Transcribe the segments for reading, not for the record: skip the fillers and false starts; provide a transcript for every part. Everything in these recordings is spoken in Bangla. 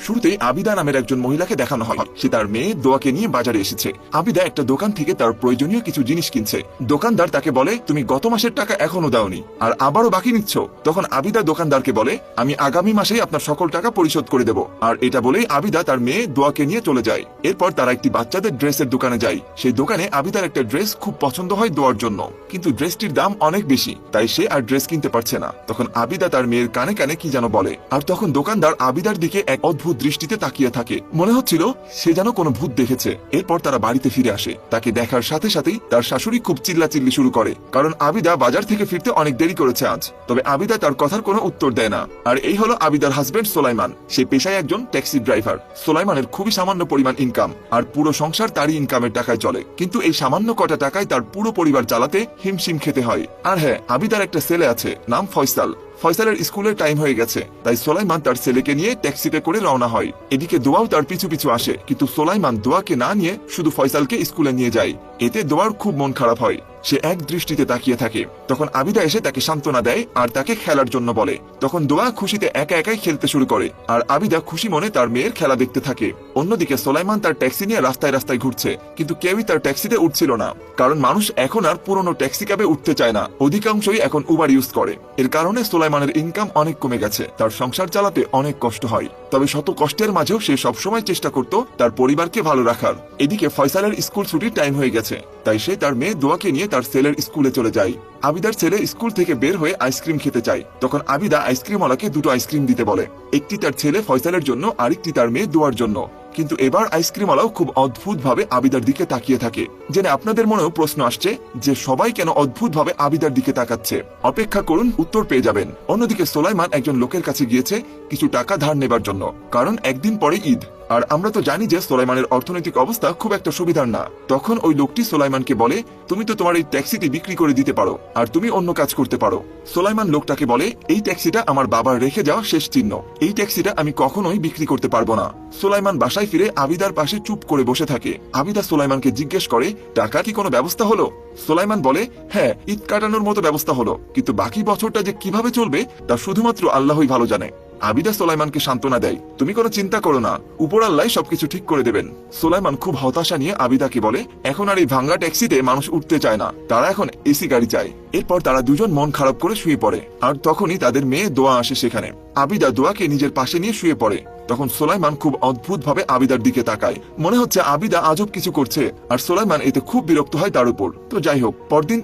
শুরুতেই আবিদা নামের একজন মহিলাকে দেখানো হয়। সে তার মেয়ে দোয়াকে নিয়ে বাজারে এসেছে। আবিদা একটা দোকান থেকে তার প্রয়োজনীয় কিছু জিনিস কিনছে। দোকানদার তাকে বলে, তুমি গত মাসের টাকা এখনো দাওনি আর আবারও বাকি নিচ্ছ। তখন আবিদা দোকানদারকে বলে, আমি আগামী মাসেই আপনার সকল টাকা পরিশোধ করে দেব। আর এটা বলেই আবিদা তার মেয়ে দোয়াকে নিয়ে চলে যায়। এরপর তারা একটি বাচ্চাদের ড্রেসের দোকানে যায়। সেই দোকানে আবিদার একটা ড্রেস খুব পছন্দ হয় দোয়ার জন্য, কিন্তু ড্রেসটির দাম অনেক বেশি, তাই সে আর ড্রেস কিনতে পারছে না। তখন আবিদা তার মেয়ের কানে কানে কি যেন বলে, আর তখন দোকানদার আবিদার দিকে এক অদ্ভুত দৃষ্টিতে তাকিয়ে থাকে। মনে হচ্ছিল সে যেন কোনো ভূত দেখেছে। এরপর তারা বাড়িতে ফিরে আসে। তাকে দেখার সাথে সাথেই তার শাশুড়ি খুব চিল্লাচিল্লি শুরু করে, কারণ আবিদা বাজার থেকে ফিরতে অনেক দেরি করেছে আজ। তবে আবিদা তার কথার কোনো উত্তর দেয় না। আর এই হলো আবিদার হাজবেন্ড সোলাইমান। সে পেশায় একজন ট্যাক্সি ড্রাইভার। সোলাইমানের খুবই সামান্য পরিমাণ ইনকাম, আর পুরো সংসার তারই ইনকামের টাকায় চলে। কিন্তু এই সামান্য কটা টাকায় তার পুরো পরিবার চালাতে হিমশিম খেতে হয়। আর হ্যাঁ, আবিদার একটা ছেলে আছে, নাম ফয়সাল। ফয়সালের স্কুলের টাইম হয়ে গেছে, তাই সোলাইমান তার ছেলেকে নিয়ে ট্যাক্সিতে করে রওনা হয়। এদিকে দোয়াও তার পিছু পিছু আসে, কিন্তু সোলাইমান দোয়াকে না নিয়ে শুধু ফয়সালকে স্কুলে নিয়ে যায়। এতে দোয়ার খুব মন খারাপ হয়। সে এক দৃষ্টিতে তাকিয়ে থাকে। তখন আবিদা এসে তাকে সান্ত্বনা দেয় আর তাকে খেলার জন্য বলে। তখন দোয়া খুশিতে একা একাই খেলতে শুরু করে, আর আবিদা খুশি মনে তার মেয়ের খেলা দেখতে থাকে। অন্যদিকে সোলাইমান তার ট্যাক্সি নিয়ে রাস্তায় রাস্তায় ঘুরছে, কিন্তু কেউই তার ট্যাক্সিতে উঠছিল না, কারণ মানুষ এখন আর পুরনো ট্যাক্সি ক্যাবে উঠতে চায় না। অধিকাংশই এখন উবার ইউজ করে। এর কারণে সোলাইমানের ইনকাম অনেক কমে গেছে। তার সংসার চালাতে অনেক কষ্ট হয়। তবে শত কষ্টের মাঝেও সে সবসময় চেষ্টা করত তার পরিবারকে ভালো রাখার। এদিকে ফয়সালের স্কুল ছুটির টাইম হয়ে গেছে, তাই সে তার মেয়ে দোয়াকে নিয়ে তার ছেলের স্কুলে চলে যায়। আবিদার ছেলে স্কুল থেকে বের হয়ে আইসক্রিম খেতে চায়। তখন আবিদা আইসক্রিমওয়ালাকে দুটো আইসক্রিম দিতে বলে, একটি তার ছেলে ফয়সালের জন্য, আরেকটি তার মেয়ে দোয়ার জন্য। কিন্তু এবার আইসক্রিমওয়ালাও খুব অদ্ভুত ভাবে আবিদার দিকে তাকিয়ে থাকে। জেনে আপনাদের মনেও প্রশ্ন আসছে যে সবাই কেন অদ্ভুত ভাবে আবিদার দিকে তাকাচ্ছে। অপেক্ষা করুন, উত্তর পেয়ে যাবেন। অন্যদিকে সোলাইমান একজন লোকের কাছে গিয়েছে কিছু টাকা ধার নেবার জন্য, কারণ একদিন পরে ঈদ। আর আমরা তো জানি যে সোলাইমানের অর্থনৈতিক অবস্থা খুব একটা সুবিধার না। তখন ওই লোকটি সোলাইমানকে বলে, তুমি তো তোমার এই ট্যাক্সিটি বিক্রি করে দিতে পারো, আর তুমি অন্য কাজ করতে পারো। সোলাইমান লোকটাকে বলে, এই ট্যাক্সিটা আমার বাবার রেখে যাওয়া শেষ চিহ্ন। এই ট্যাক্সিটা আমি কখনোই বিক্রি করতে পারবো না। সোলাইমান বাসায় ফিরে আবিদার পাশে চুপ করে বসে থাকে। আবিদা সোলাইমানকে জিজ্ঞেস করে, টাকা কি কোনো ব্যবস্থা হলো? সোলাইমান বলে, হ্যাঁ, ঈদ কাটানোর মতো ব্যবস্থা হলো, কিন্তু বাকি বছরটা যে কিভাবে চলবে তা শুধুমাত্র আল্লাহই ভালো জানে। আবিদা সোলাইমানকে সান্ত্বনা দেয়, তুমি কোনো চিন্তা করো না, উপর আল্লাহ সবকিছু ঠিক করে দেবেন। সোলাইমান খুব হতাশা নিয়ে আবিদাকে বলে, এখন আর এই ভাঙ্গা ট্যাক্সিতে মানুষ উঠতে চায় না, তারা এখন এসি গাড়ি চায়। এরপর তারা দুজন মন খারাপ করে শুয়ে পড়ে। আর তখনই তাদের মেয়ে দোয়া আসে সেখানে। আবিদা দোয়াকে নিজের পাশে নিয়ে শুয়ে পড়ে। তখন সোলাইমান খুব অদ্ভুত ভাবে আবিদার দিকে তাকায়। মনে হচ্ছে আবিদা আজব কিছু করছে, আর সোলাইমান এতে খুব বিরক্ত হয় তার উপর। তো যাই হোক, পরদিন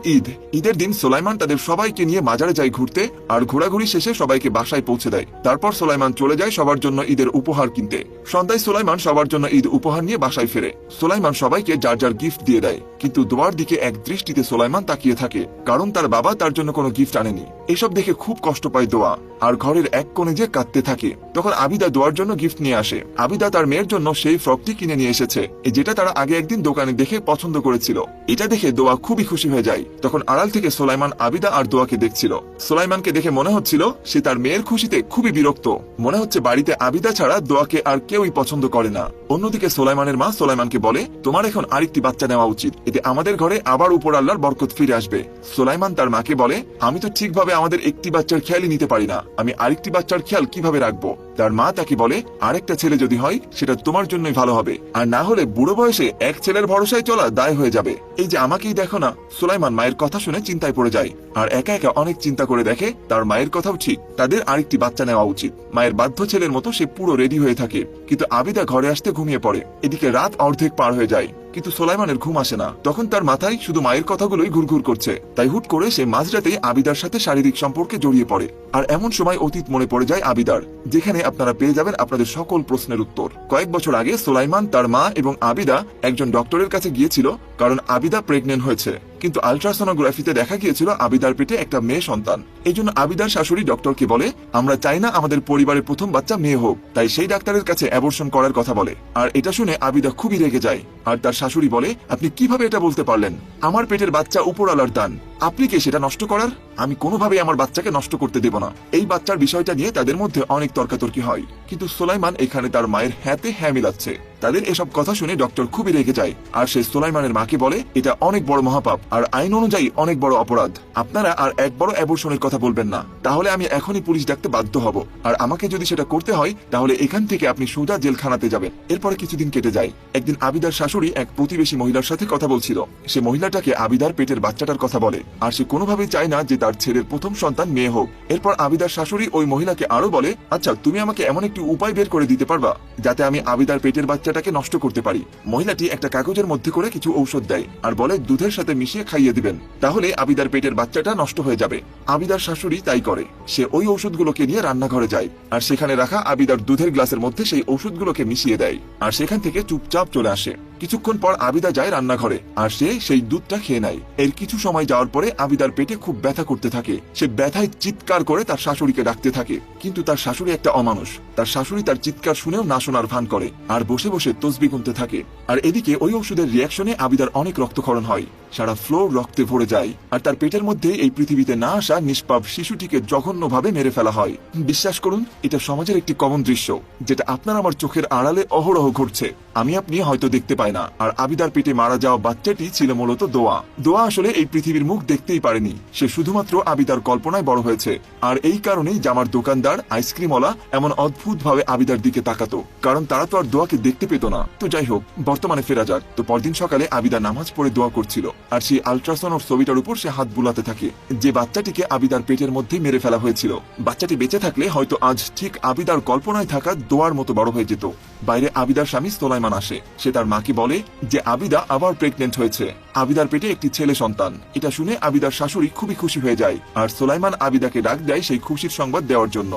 ঈদের দিন সোলাইমান তাদের সবাইকে নিয়ে বাজারে যায় ঘুরতে, আর ঘোরাঘুরি শেষে সবাইকে বাসায় পৌঁছে দেয়। তারপর সোলাইমান চলে যায় সবার জন্য ঈদের উপহার কিনতে। সন্ধ্যায় সোলাইমান সবার জন্য ঈদ উপহার নিয়ে বাসায় ফেরে। সোলাইমান সবাইকে যার যার গিফট দিয়ে দেয়, কিন্তু দোয়ার দিকে এক দৃষ্টিতে সোলাইমান তাকিয়ে থাকে, কারণ তার বাবা তার জন্য কোনো গিফট আনেনি। এসব দেখে খুব কষ্ট পায় দোয়া, আর ঘরের এক কোণে যে কাঁদতে থাকে। তখন আবিদা দোয়ার জন্য গিফট নিয়ে আসে। আবিদা তার মেয়ের জন্য সেই ফ্রকটি কিনে নিয়ে এসেছে, যেটা তারা আগে একদিন দোকানে দেখে পছন্দ করেছিল। এটা দেখে দোয়া খুবই খুশি হয়ে যায়। তখন আড়াল থেকে সোলাইমান আবিদা আর দোয়াকে দেখছিল। সোলাইমানকে দেখে মনে হচ্ছিল সে তার মেয়ের খুশিতে খুবই বিরক্ত। মনে হচ্ছে বাড়িতে আবিদা ছাড়া দোয়াকে আর কেউই পছন্দ করে না। অন্যদিকে সোলাইমানের মা সোলাইমানকে বলে, তোমার এখন আরেকটি বাচ্চা নেওয়া উচিত, এতে আমাদের ঘরে আবার উপর আল্লাহর বরকত ফিরে আসবে। সোলাইমান তার মাকে বলে, আমি তো ঠিকভাবে আমাদের একটি বাচ্চার খেয়ালই নিতে পারি না, আমি আরেকটি বাচ্চার খেয়াল কিভাবে রাখবো? তার মা তাকে বলে, আরেকটা ছেলে যদি হয় সেটা তোমার জন্যই ভালো হবে, আর না হলে বুড়ো বয়সে এক ছেলের ভরসায় চলা দায় হয়ে যাবে। এই যে আমাকেই দেখো না। সোলাইমান মায়ের কথা শুনে চিন্তায় পড়ে যায়, আর একা একা অনেক চিন্তা করে দেখে তার মায়ের কথাও ঠিক, তাদের আরেকটি বাচ্চা নেওয়া উচিত। মায়ের বাধ্য ছেলের মতো সে পুরো রেডি হয়ে থাকে, কিন্তু আবিদা ঘরে আসতে ঘুমিয়ে পড়ে। এদিকে রাত অর্ধেক পার হয়ে যায়, কিন্তু সোলাইমানের ঘুম আসে না। তখন তার মাথায় শুধু মায়ের কথাগুলোই ঘুরঘুর করছে। তাই হুট করে সে মাঝরাতেই আবিদার সাথে শারীরিক সম্পর্কে জড়িয়ে পড়ে। আর এমন সময় অতীত মনে পড়ে যায় আবিদার, যেখানে আপনারা পেয়ে যাবেন আপনাদের সকল প্রশ্নের উত্তর। কয়েক বছর আগে সোলাইমান, তার মা এবং আবিদা একজন ডক্টরের কাছে গিয়েছিল, কারণ আবিদা প্রেগনেন্ট হয়েছে। কিন্তু আলট্রাসোনোগ্রাফিতে দেখা গিয়েছিল আবিদার পেটে একটা মেয়ে সন্তান। এই জন্য আবিদার শাশুড়ি ডক্টরকে বলে, আমরা চাই না আমাদের পরিবারের প্রথম বাচ্চা মেয়ে হোক, তাই সেই ডাক্তারের কাছে অ্যাবর্শন করার কথা বলে। আর এটা শুনে আবিদা খুবই রেগে যায়, আর তার শাশুড়ি বলে, আপনি কিভাবে এটা বলতে পারলেন? আমার পেটের বাচ্চা উপরওয়ালার দান, আপনি কে সেটা নষ্ট করার? আমি কোনোভাবেই আমার বাচ্চাকে নষ্ট করতে দেব না। এই বাচ্চার বিষয়টা নিয়ে তাদের মধ্যে অনেক তর্কাতর্কি হয়, কিন্তু সোলাইমান এখানে তার মায়ের হ্যাঁতে হ্যাঁ মিলাচ্ছে। তাদের এসব কথা শুনে ডক্টর খুবই রেগে যায় আর সে সুলাইমানের মাকে বলে এটা অনেক বড় মহাপাপ আর আইন অনুযায়ী অনেক বড় অপরাধ। আপনারা আর একবারও অ্যাবর্শনের কথা বলবেন না, তাহলে আমি এখনই পুলিশ ডাকতে বাধ্য হব। আর আমাকে যদি সেটা করতে হয় তাহলে এখান থেকে আপনি সোজা জেলখানাতে যাবেন। এরপরে কিছুদিন কেটে যায়। একদিন আবিদার শাশুড়ি এক প্রতিবেশী মহিলার সাথে কথা বলছিল। সে মহিলাটাকে আবিদার পেটের বাচ্চাটার কথা বলে আর সে কোনোভাবেই চায় না যে তার ছেলের প্রথম সন্তান মেয়ে হোক। এরপর আবিদার শাশুড়ি ওই মহিলাকে আরো বলে, আচ্ছা তুমি আমাকে এমন একটি উপায় বের করে দিতে পারবা যাতে আমি আবিদার পেটের বাচ্চাটাকে নষ্ট করতে পারি। মহিলাটি একটা কাগজের মধ্যে করে কিছু ঔষধ দেয় আর বলে দুধের সাথে মিশিয়ে খাইয়ে দিবেন, তাহলে আবিদার পেটের বাচ্চাটা নষ্ট হয়ে যাবে। আবিদার শাশুড়ি তাই করে। সে ওই ঔষধগুলোকে নিয়ে রান্নাঘরে যায় আর সেখানে রাখা আবিদার দুধের গ্লাসের মধ্যে সেই ঔষধগুলোকে মিশিয়ে দেয় আর সেখান থেকে চুপচাপ চলে আসে। কিছুক্ষণ পর আবিদা যায় রান্নাঘরে আর সে সেই দুধটা খেয়ে নেয়। এর কিছু সময় যাওয়ার পরে আবিদার পেটে খুব ব্যথা করতে থাকে। সে ব্যথায় চিৎকার করে তার শাশুড়িকে ডাকতে থাকে, কিন্তু তার শাশুড়ি একটা অমানুষ। তার শাশুড়ি তার চিৎকার শুনেও না শোনার ভান করে আর বসে বসে তসবি গুনতে থাকে। আর এদিকে ওই ওষুধের রিয়াকশনে আবিদার অনেক রক্তক্ষরণ হয়, সারা ফ্লোর রক্তে ভরে যায় আর তার পেটের মধ্যে এই পৃথিবীতে না আসা নিষ্পাপ শিশুটিকে জঘন্যভাবে মেরে ফেলা হয়। বিশ্বাস করুন, এটা সমাজের একটি কমন দৃশ্য যেটা আপনার আমার চোখের আড়ালে অহরহ ঘটছে। আমি আপনি হয়তো দেখতে পাই না। আর আবিদার পেটে মারা যাওয়া বাচ্চাটি ছিল মূলত দোয়া। দোয়া আসলে এই পৃথিবীর মুখ দেখতেই পারেনি। সে শুধুমাত্র আবিদার কল্পনায় বড় হয়েছে। আর এই কারণেই জামার দোকানদার, আইসক্রিমওয়ালা এমন অদ্ভুত ভাবে আবিদার দিকে তাকাতো, কারণ তারা তো আর দোয়াকে দেখতে পেত না। তো যাই হোক, বর্তমানে ফেরা যাক। তো পরদিন সকালে আবিদা নামাজ পড়ে দোয়া করছিল আর সেই আল্ট্রাসাউন্ড ছবিটার উপর সে হাত বুলাতে থাকে যে বাচ্চাটিকে আবিদার পেটের মধ্যে মেরে ফেলা হয়েছিল। বাচ্চাটি বেঁচে থাকলে হয়তো আজ ঠিক আবিদার কল্পনায় থাকা দোয়ার মতো বড় হয়ে যেত। বাইরে আবিদার স্বামী সুলাইমান আসে। সে তার মাকে বলে যে আবিদা আবার প্রেগনেন্ট হয়েছে, আবিদার পেটে একটি ছেলে সন্তান। এটা শুনে আবিদার শাশুড়ি খুবই খুশি হয়ে যায় আর সুলাইমান আবিদাকে ডাক দেয় সেই খুশির সংবাদ দেওয়ার জন্য।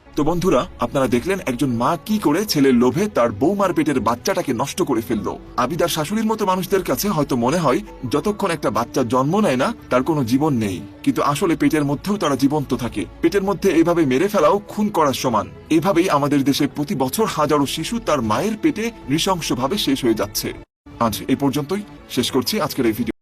তো বন্ধুরা, আপনারা দেখলেন একজন মা কি করে ছেলের লোভে তার বৌমার পেটের বাচ্চাটাকে নষ্ট করে ফেললো। আবিদার শাশুড়ির মতো মানুষদের কাছে হয়তো মনে হয় যতক্ষণ একটা বাচ্চা জন্ম নেয় না তার কোনো জীবন নেই, কিন্তু আসলে পেটের মধ্যেও তারা জীবন্ত থাকে। পেটের মধ্যে এভাবে মেরে ফেলাও খুন করার সমান। এভাবেই আমাদের দেশে প্রতি বছর হাজারো শিশু তার মায়ের পেটে নৃশংসভাবে শেষ হয়ে যাচ্ছে। আজ এই পর্যন্তই শেষ করছি আজকের এই ভিডিও।